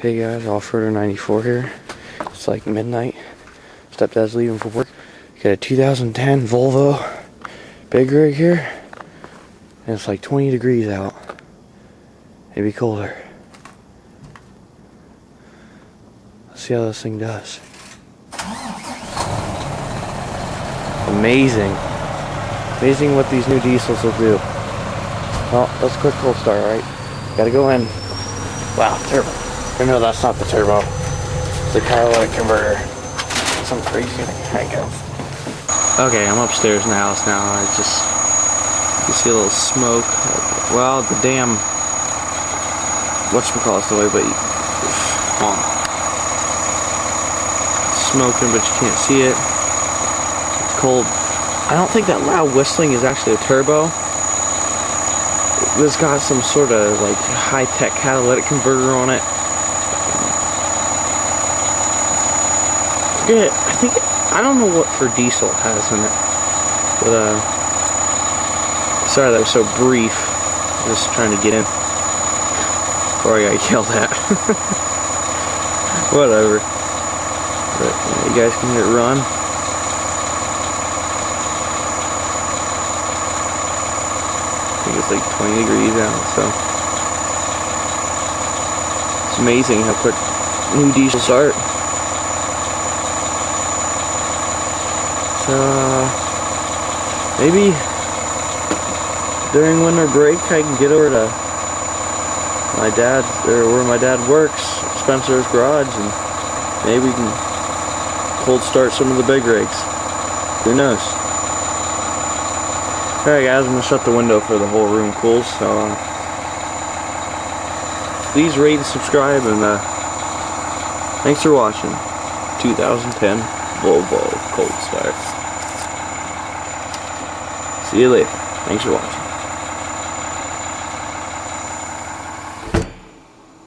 Hey guys, Off-Roader 94 here. It's like midnight. Stepdad's leaving for work. Got a 2010 Volvo Big Rig here. And it's like 20 degrees out. Maybe colder. Let's see how this thing does. Amazing. Amazing what these new diesels will do. Well, let's quick cold start, right? Gotta go in. Wow, turbo. No, that's not the turbo. It's the catalytic converter. Some crazy thing, I guess. Okay, I'm upstairs in the house now. You see a little smoke. Well, the damn whatchamacallit's the way, but hold on. It's smoking, but you can't see it. It's cold. I don't think that loud whistling is actually a turbo. It's got some sort of like high-tech catalytic converter on it. I don't know what for diesel it has in it, but sorry that was so brief. Just trying to get in before I got yelled at. Whatever. But yeah, you guys can hear it run. I think it's like 20 degrees out, so it's amazing how quick new diesels start. Maybe during winter break I can get over to my dad's, or where my dad works, Spencer's garage, and maybe we can cold start some of the big rigs. Who knows? Alright guys, I'm going to shut the window for the whole room cools, so please rate and subscribe, and thanks for watching. 2010 Volvo cold start. See you later. Thanks for watching.